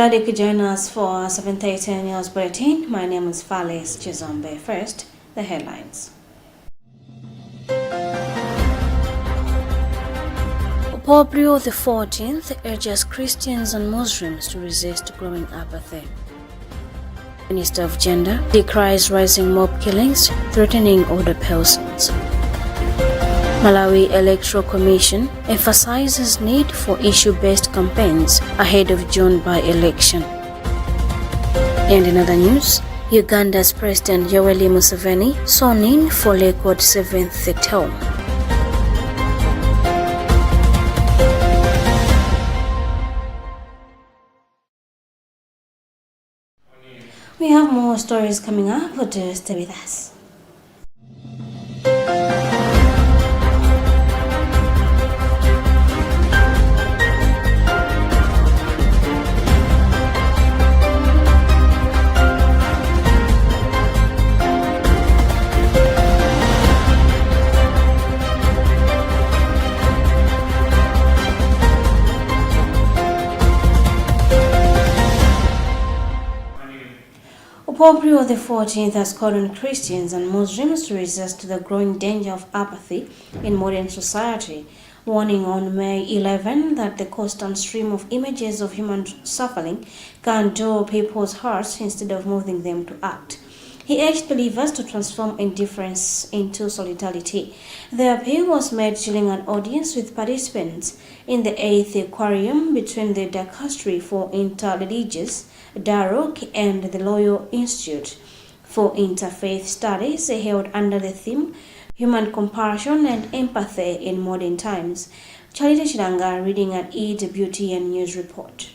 Glad you could join us for 7:30 News Bulletin. My name is Fales Chizombe. First, the headlines. Pope Leo XIV urges Christians and Muslims to resist growing apathy. Minister of Gender decries rising mob killings threatening older persons. Malawi Electoral Commission emphasizes need for issue-based campaigns ahead of June by-election. And in other news, Uganda's President Yoweri Museveni sworn in for record 7th term. We have more stories coming up, but stay with us. Pope Leo XIV has called on Christians and Muslims to resist the growing danger of apathy in modern society, warning on May 11 that the constant stream of images of human suffering can dull people's hearts instead of moving them to act. He urged believers to transform indifference into solidarity. The appeal was made during an audience with participants in the 8th Aquarium between the Dicastery for Interreligious Dialogue and the Royal Institute for Interfaith Studies, held under the theme Human Compassion and Empathy in Modern Times. Charity Chiranga reading an Eid Beauty and News report.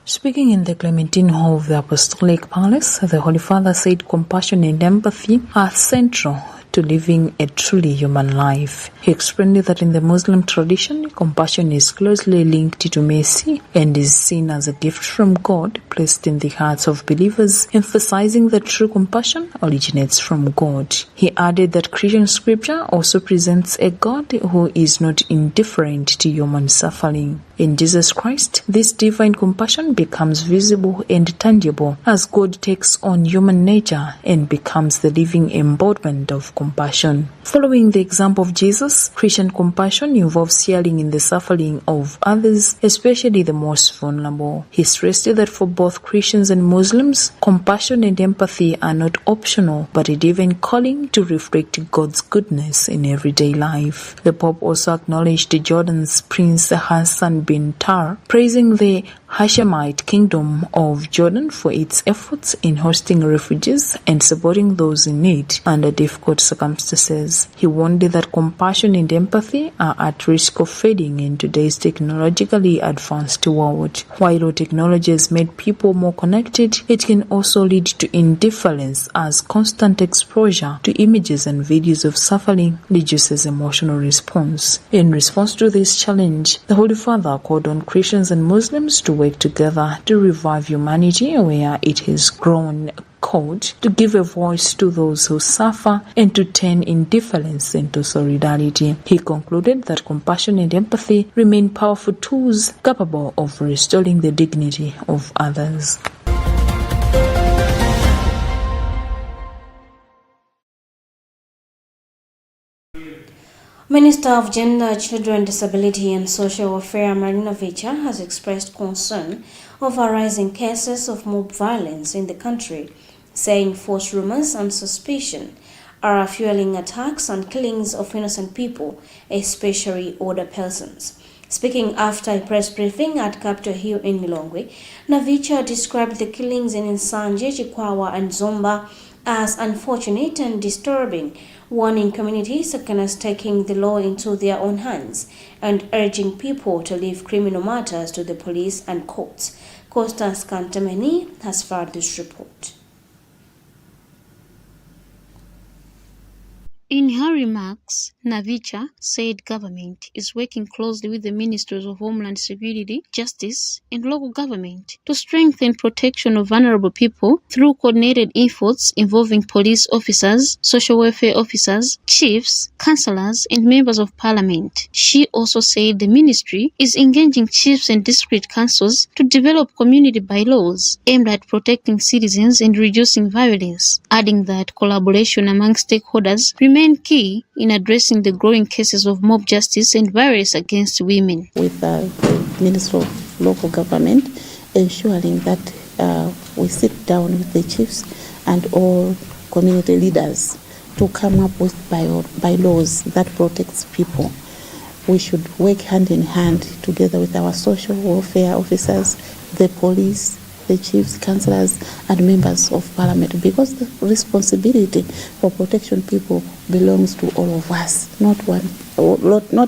Speaking in the Clementine Hall of the Apostolic Palace, the Holy Father said compassion and empathy are central to living a truly human life. He explained that in the Muslim tradition, compassion is closely linked to mercy and is seen as a gift from God placed in the hearts of believers, emphasizing that true compassion originates from God. He added that Christian scripture also presents a God who is not indifferent to human suffering. In Jesus Christ, this divine compassion becomes visible and tangible as God takes on human nature and becomes the living embodiment of compassion. Following the example of Jesus, Christian compassion involves sharing in the suffering of others, especially the most vulnerable. He stressed that for both Christians and Muslims, compassion and empathy are not optional, but a divine calling to reflect God's goodness in everyday life. The Pope also acknowledged Jordan's Prince Hassan bin Tar, praising the Hashemite Kingdom of Jordan for its efforts in hosting refugees and supporting those in need under difficult circumstances. He warned that compassion and empathy are at risk of fading in today's technologically advanced world. While technology has made people more connected, it can also lead to indifference as constant exposure to images and videos of suffering reduces emotional response. In response to this challenge, the Holy Father called on Christians and Muslims to work together to revive humanity where it has grown cold, to give a voice to those who suffer, and to turn indifference into solidarity. He concluded that compassion and empathy remain powerful tools capable of restoring the dignity of others. Minister of Gender, Children, Disability and Social Welfare Marina Vicha has expressed concern over rising cases of mob violence in the country, saying false rumors and suspicion are fueling attacks and killings of innocent people, especially older persons. Speaking after a press briefing at Capitol Hill in Lilongwe, Navicha described the killings in Nsanje, Chikwawa and Zomba as unfortunate and disturbing, warning communities against taking the law into their own hands and urging people to leave criminal matters to the police and courts. Costas Kantameni has filed this report. In her remarks, Navicha said government is working closely with the Ministries of Homeland Security, Justice, and local government to strengthen protection of vulnerable people through coordinated efforts involving police officers, social welfare officers, chiefs, councillors, and members of parliament. She also said the ministry is engaging chiefs and district councils to develop community bylaws aimed at protecting citizens and reducing violence, adding that collaboration among stakeholders remain key in addressing the growing cases of mob justice and violence against women. With the Minister of Local Government, ensuring that we sit down with the chiefs and all community leaders to come up with bylaws that protects people. We should work hand in hand together with our social welfare officers, the police, the chiefs, councillors, and members of parliament, because the responsibility for protection people belongs to all of us, not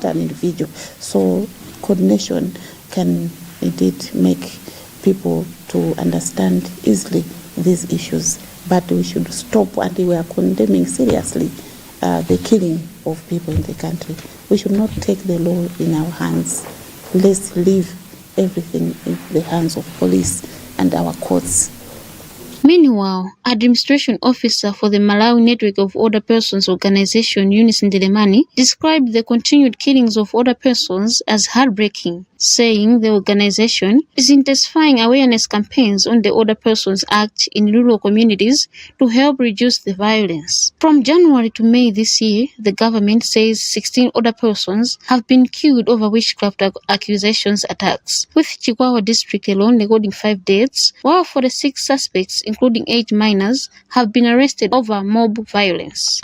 an individual. So coordination can indeed make people to understand easily these issues. But we should stop, and we are condemning seriously the killing of people in the country. We should not take the law in our hands. Let's leave everything in the hands of police and our courts. Meanwhile, Administration Officer for the Malawi Network of Older Persons Organization, Eunice Ndelemani, described the continued killings of older persons as heartbreaking, saying the organization is intensifying awareness campaigns on the Older Persons Act in rural communities to help reduce the violence. From January to May this year, the government says 16 older persons have been killed over witchcraft accusations attacks, with Chikwawa district alone recording 5 deaths, while 46 suspects, including 8 minors, have been arrested over mob violence.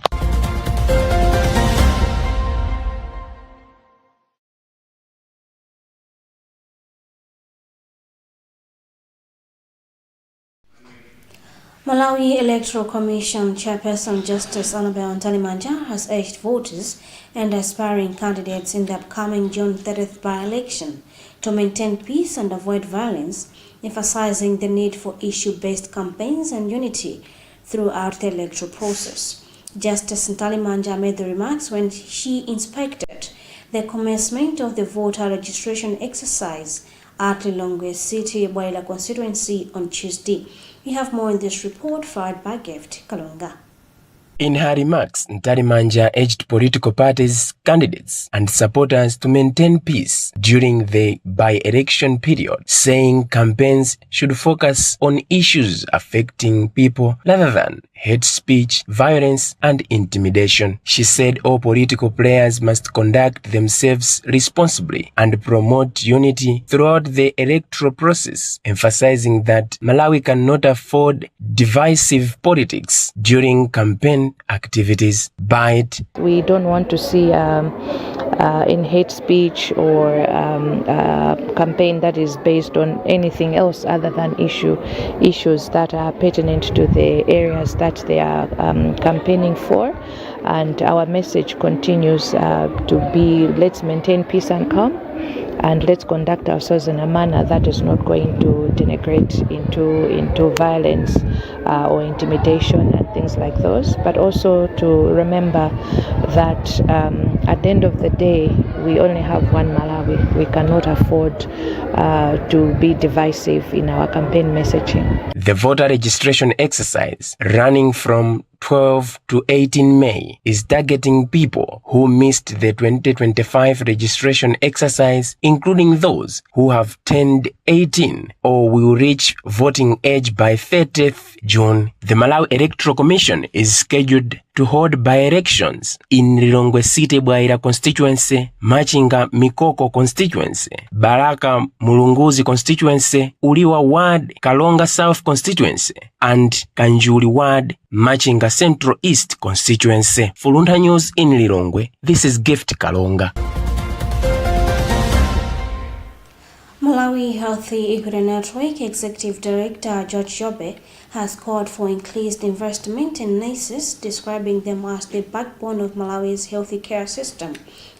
Malawi Electoral Commission Chairperson Justice Annabel Ntalimanja has urged voters and aspiring candidates in the upcoming June 30th by-election to maintain peace and avoid violence, emphasizing the need for issue-based campaigns and unity throughout the electoral process. Justice Ntalimanja made the remarks when she inspected the commencement of the voter registration exercise at Lilongwe City Bwaila constituency on Tuesday. We have more in this report filed by Gift Kalonga. In her remarks, Ntalimanja urged political parties, candidates, and supporters to maintain peace during the by-election period, saying campaigns should focus on issues affecting people rather than hate speech, violence, and intimidation. She said all political players must conduct themselves responsibly and promote unity throughout the electoral process, emphasizing that Malawi cannot afford divisive politics during campaign activities. But we don't want to see in hate speech or a campaign that is based on anything else other than issues that are pertinent to the areas that they are campaigning for. And our message continues to be, let's maintain peace and calm, and let's conduct ourselves in a manner that is not going to denigrate into violence or intimidation and things like those, but also to remember that at the end of the day, we only have one Malawi. We cannot afford to be divisive in our campaign messaging. The voter registration exercise, running from 12 to 18 May, is targeting people who missed the 2025 registration exercise, including those who have turned 18 or will reach voting age by 30th June. The Malawi Electoral Commission is scheduled to hold by-elections in Lilongwe City Bwaila constituency, Machinga Mikoko constituency, Baraka Mulunguzi constituency, Uliwa ward Kalonga South constituency, and Kanjuli ward Machinga Central East constituency. For Luntha News in Lilongwe, this is Gift Kalonga. Malawi Healthy Equity Network Executive Director George Yobe has called for increased investment in nurses, describing them as the backbone of Malawi's healthy care system,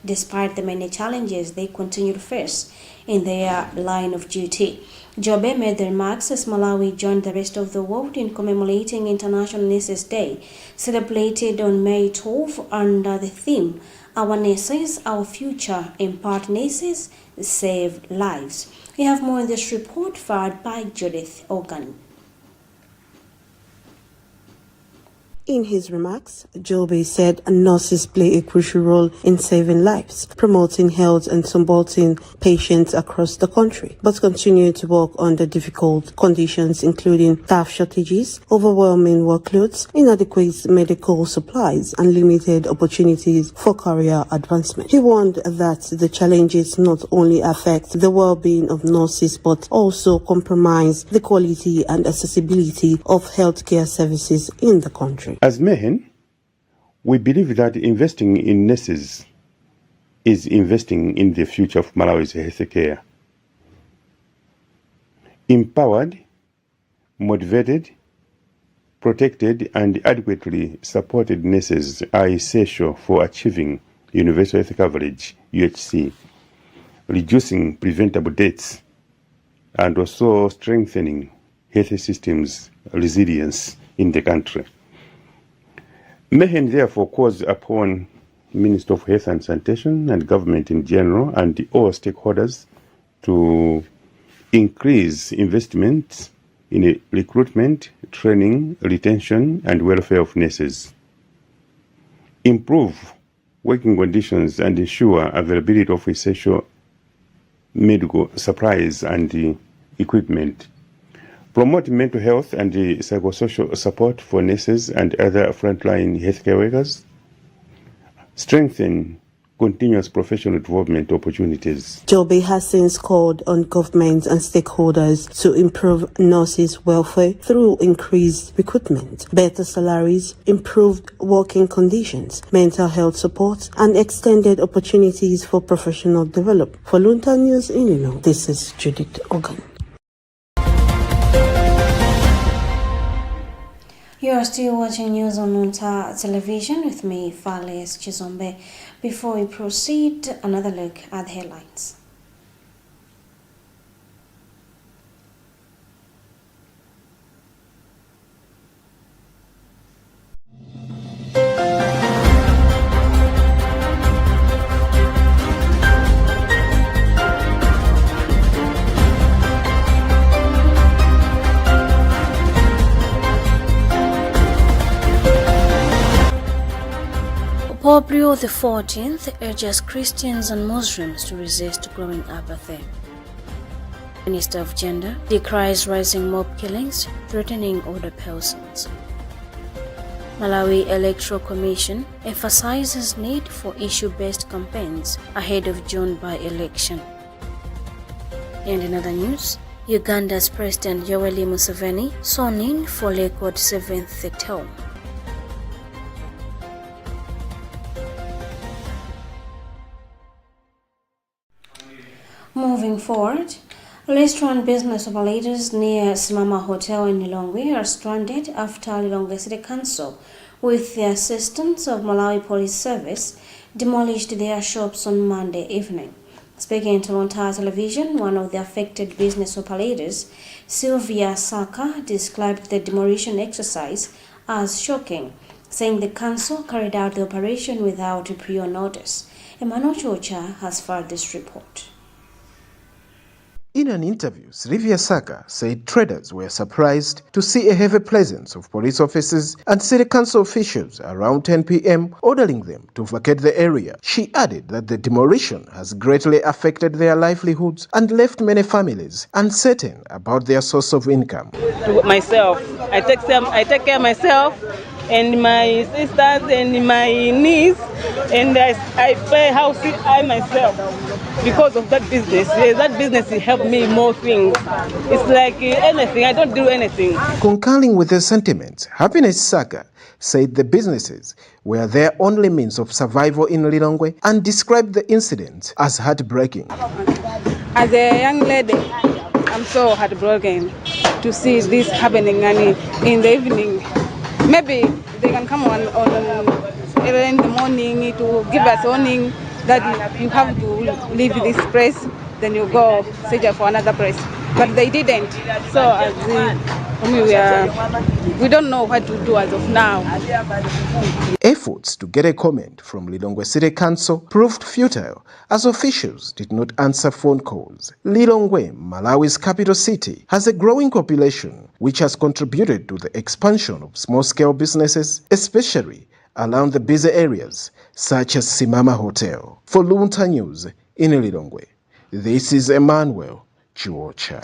despite the many challenges they continue to face in their line of duty. Jobe made the remarks as Malawi joined the rest of the world in commemorating International Nurses Day, celebrated on May 12 under the theme Our Nurses, Our Future, Impart Nurses, Save Lives. We have more in this report fired by Judith Organ. In his remarks, Jobe said nurses play a crucial role in saving lives, promoting health and supporting patients across the country, but continue to work under difficult conditions including staff shortages, overwhelming workloads, inadequate medical supplies, and limited opportunities for career advancement. He warned that the challenges not only affect the well-being of nurses but also compromise the quality and accessibility of healthcare services in the country. As Mehen, we believe that investing in nurses is investing in the future of Malawi's healthcare. Empowered, motivated, protected, and adequately supported nurses are essential for achieving universal health coverage, UHC, reducing preventable deaths, and also strengthening health systems resilience in the country. Mehen therefore calls upon Minister of Health and Sanitation and government in general and all stakeholders to increase investment in recruitment, training, retention, and welfare of nurses, improve working conditions and ensure availability of essential medical supplies and equipment, promote mental health and psychosocial support for nurses and other frontline healthcare workers, strengthen continuous professional development opportunities. Jobe has since called on government and stakeholders to improve nurses' welfare through increased recruitment, better salaries, improved working conditions, mental health support, and extended opportunities for professional development. For Luntha News in Ilong, this is Judith Organ. You are still watching news on Luntha Television with me, Fales Chizombe. Before we proceed, another look at the headlines. Pope Leo XIV urges Christians and Muslims to resist growing apathy. Minister of Gender decries rising mob killings threatening older persons. Malawi Electoral Commission emphasizes need for issue-based campaigns ahead of June by-election. And in other news, Uganda's President Yoweri Museveni sworn in for record 7th term. Moving forward, restaurant business operators near Simama Hotel in Lilongwe are stranded after Lilongwe City Council, with the assistance of Malawi Police Service, demolished their shops on Monday evening. Speaking to Luntha Television, one of the affected business operators, Sylvia Saka, described the demolition exercise as shocking, saying the council carried out the operation without prior notice. Emmanuel Chocha has filed this report. In an interview, Sylvia Saka said traders were surprised to see a heavy presence of police officers and city council officials around 10 p.m. ordering them to vacate the area. She added that the demolition has greatly affected their livelihoods and left many families uncertain about their source of income. Myself, I take care of myself and my sisters and my niece, and I pay house I myself because of that business. That business helped me more things. It's like anything, I don't do anything. Concurring with the sentiments, Happiness Saka said the businesses were their only means of survival in Lilongwe and described the incident as heartbreaking. As a young lady, I'm so heartbroken to see this happening, and in the evening, maybe they can come on early in the morning to give us warning that you have to leave this place, then you go search for another place. but they didn't. So we don't know what to do as of now. Efforts to get a comment from Lilongwe City Council proved futile as officials did not answer phone calls. Lilongwe, Malawi's capital city, has a growing population which has contributed to the expansion of small-scale businesses, especially around the busy areas such as Simama Hotel. For Luntha News in Lilongwe, this is Emmanuel Chiwocha.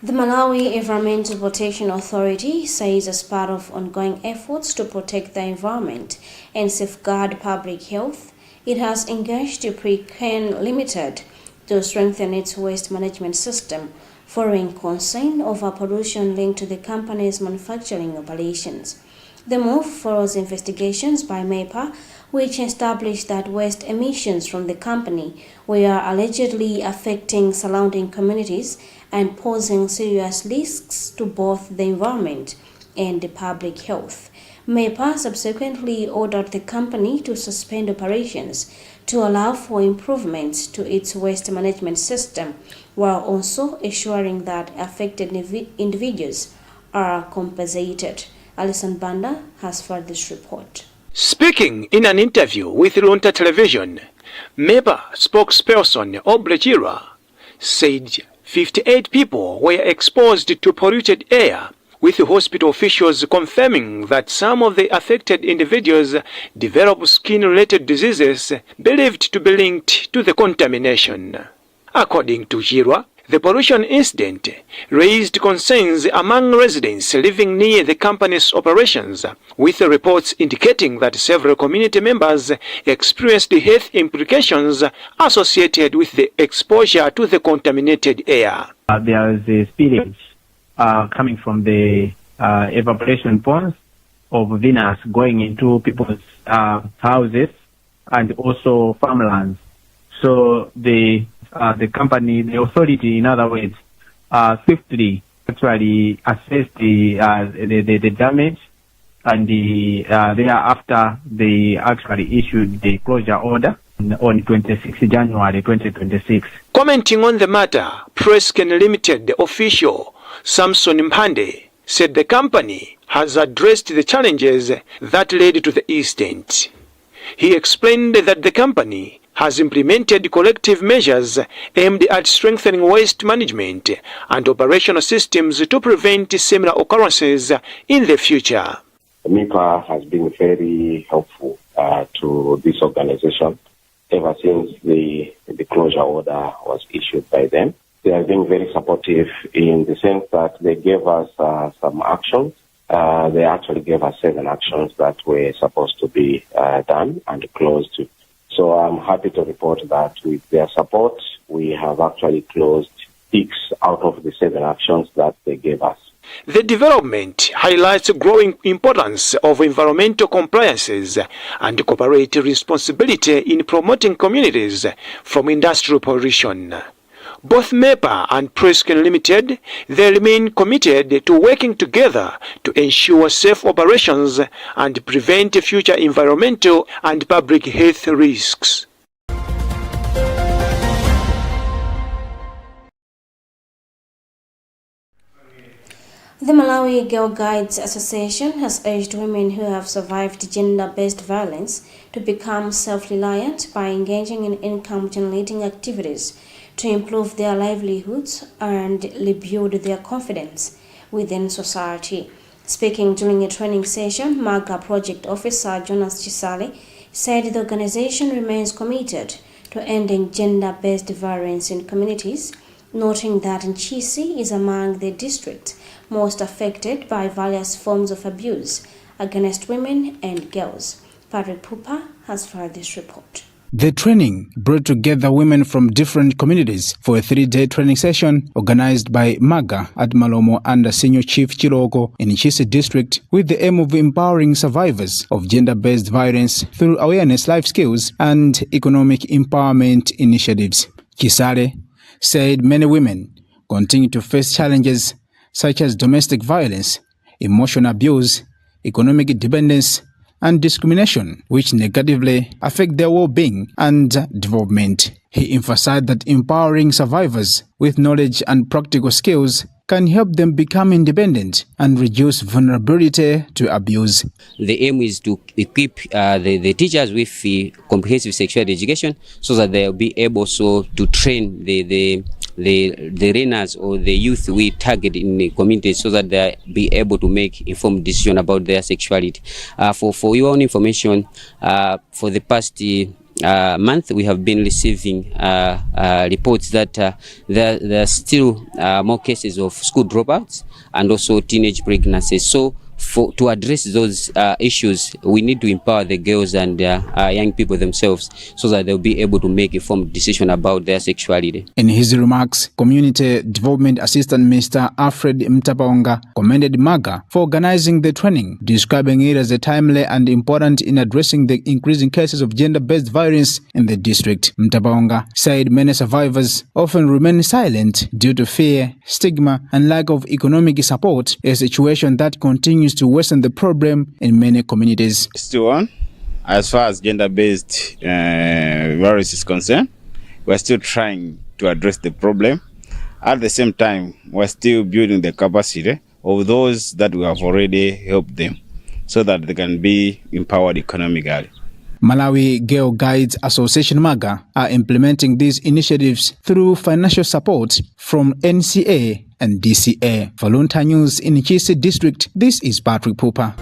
The Malawi Environmental Protection Authority says as part of ongoing efforts to protect the environment and safeguard public health, it has engaged Precon Limited to strengthen its waste management system following concern over pollution linked to the company's manufacturing operations. The move follows investigations by MEPA, which established that waste emissions from the company were allegedly affecting surrounding communities and posing serious risks to both the environment and the public health. MEPA subsequently ordered the company to suspend operations to allow for improvements to its waste management system, while also ensuring that affected individuals are compensated. Alison Banda has further this report. Speaking in an interview with Luntha Television, MEPA spokesperson Obrechira said 58 people were exposed to polluted air, with hospital officials confirming that some of the affected individuals developed skin-related diseases believed to be linked to the contamination. According to Jirwa, the pollution incident raised concerns among residents living near the company's operations, with reports indicating that several community members experienced health implications associated with the exposure to the contaminated air. There is a spillage coming from the evaporation ponds of Venus going into people's houses and also farmlands. So the company, the authority, in other words, swiftly actually assessed the damage, and thereafter they actually issued the closure order on 26 January 2026. Commenting on the matter, Presken Limited official Samson Mpande said the company has addressed the challenges that led to the incident. He explained that the company has implemented collective measures aimed at strengthening waste management and operational systems to prevent similar occurrences in the future. MIPA has been very helpful to this organization ever since the closure order was issued by them. They have been very supportive in the sense that they gave us some actions. They actually gave us 7 actions that were supposed to be done and closed. So I'm happy to report that with their support, we have actually closed 6 out of the 7 actions that they gave us. The development highlights the growing importance of environmental compliances and corporate responsibility in promoting communities from industrial pollution. Both MEPA and Presken Limited, they remain committed to working together to ensure safe operations and prevent future environmental and public health risks. The Malawi Girl Guides Association has urged women who have survived gender-based violence to become self-reliant by engaging in income-generating activities to improve their livelihoods and rebuild their confidence within society. Speaking during a training session, MAGA Project Officer Jonas Chisale said the organization remains committed to ending gender-based violence in communities, noting that Nchisi is among the districts most affected by various forms of abuse against women and girls. Patrick Pupa has filed this report. The training brought together women from different communities for a 3-day training session organized by MAGA at Malomo under Senior Chief Chiroko in Nchisi District, with the aim of empowering survivors of gender-based violence through awareness, life skills, and economic empowerment initiatives. Chisale said many women continue to face challenges such as domestic violence, emotional abuse, economic dependence, and discrimination, which negatively affect their well-being and development. He emphasized that empowering survivors with knowledge and practical skills can help them become independent and reduce vulnerability to abuse. The aim is to equip the teachers with comprehensive sexuality education so that they'll be able to train the learners or the youth we target in the community so that they'll be able to make informed decisions about their sexuality. For your own information, for the past month, we have been receiving reports that there are still more cases of school dropouts and also teenage pregnancies. So to address those issues, we need to empower the girls and young people themselves so that they'll be able to make informed decisions about their sexuality. In his remarks, Community Development Assistant Mr. Alfred Mtapaonga commended MAGA for organizing the training, describing it as timely and important in addressing the increasing cases of gender-based violence in the district. Mtapaonga said many survivors often remain silent due to fear, stigma, and lack of economic support, a situation that continues to worsen the problem in many communities. Still on, as far as gender-based violence is concerned, we're still trying to address the problem. At the same time, we're still building the capacity of those that we have already helped them so that they can be empowered economically. Malawi Girl Guides Association MAGA are implementing these initiatives through financial support from NCA and DCA. For Luntha News in Chisi District, this is Patrick Pupa.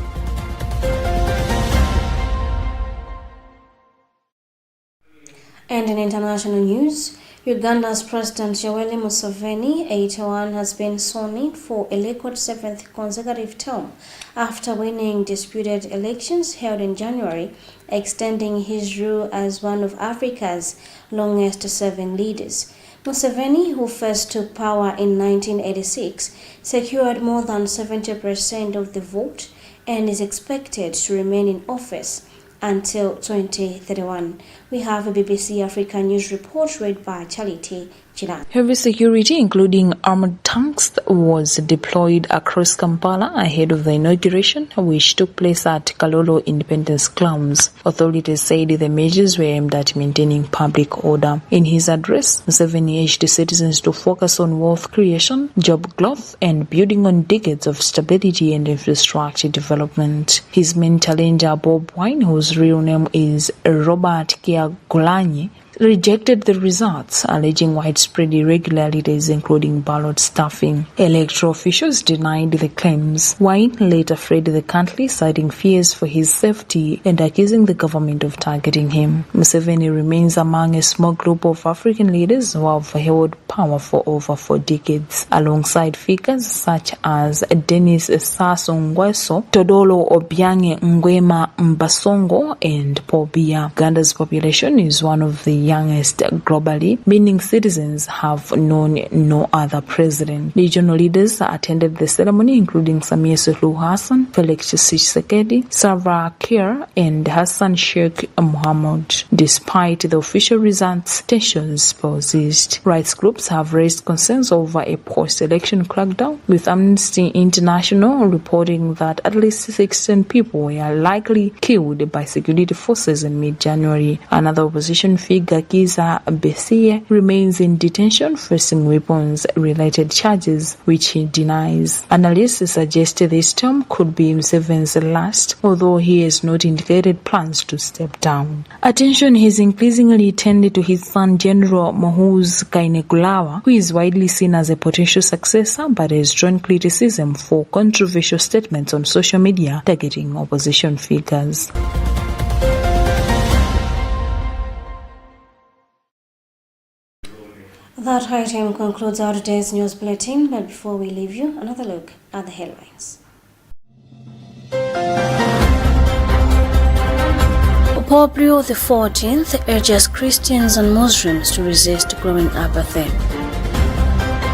And in international news, Uganda's President Yoweri Museveni, 81, has been sworn in for a record 7th consecutive term after winning disputed elections held in January, extending his rule as one of Africa's longest-serving leaders. Museveni, who first took power in 1986, secured more than 70% of the vote and is expected to remain in office until 2031. We have a BBC Africa News report read by Charity Chilan. Heavy security, including armored tanks, was deployed across Kampala ahead of the inauguration, which took place at Kalolo Independence Grounds. Authorities said the measures were aimed at maintaining public order. In his address, Museveni urged citizens to focus on wealth creation, job growth, and building on decades of stability and infrastructure development. His main challenger, Bob Wine, whose real name is Robert Kyagulanyi, rejected the results, alleging widespread irregularities including ballot stuffing. Electoral officials denied the claims. Wine later fled the country, citing fears for his safety and accusing the government of targeting him. Museveni remains among a small group of African leaders who have held power for over 4 decades, alongside figures such as Denis Sassou Nguesso, Todolo Obiang Nguema Mbasongo, and Paul Biya. Uganda's population is one of the youngest globally, meaning citizens have known no other president. Regional leaders attended the ceremony, including Samia Suluhu Hassan, Felix Tshisekedi, Salva Kiir, and Hassan Sheikh Mohamud. Despite the official results, tensions persist. Rights groups have raised concerns over a post-election crackdown, with Amnesty International reporting that at least 16 people were likely killed by security forces in mid-January. Another opposition figure, Kiza Besigye, remains in detention facing weapons-related charges, which he denies. Analysts suggest this term could be Museveni's last, although he has not indicated plans to step down. Attention has increasingly turned to his son General Muhoozi Kainerugaba, who is widely seen as a potential successor but has drawn criticism for controversial statements on social media targeting opposition figures. That item concludes our today's news bulletin, but before we leave you, another look at the headlines. Pope Leo XIV urges Christians and Muslims to resist growing apathy.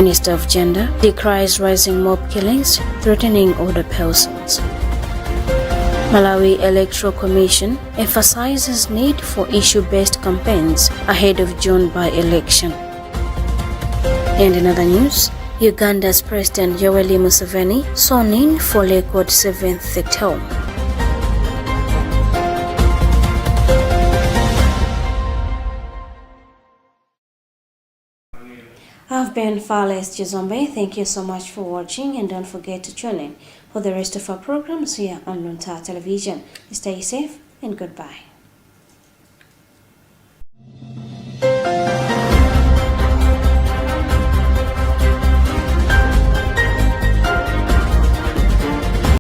Minister of Gender decries rising mob killings threatening older persons. Malawi Electoral Commission emphasizes need for issue-based campaigns ahead of June by-election. And in other news, Uganda's President Yoweri Museveni sworn in for record 7th term. I've been Fales Chizombe. Thank you so much for watching, and don't forget to tune in for the rest of our programs here on Luntha Television. Stay safe and goodbye.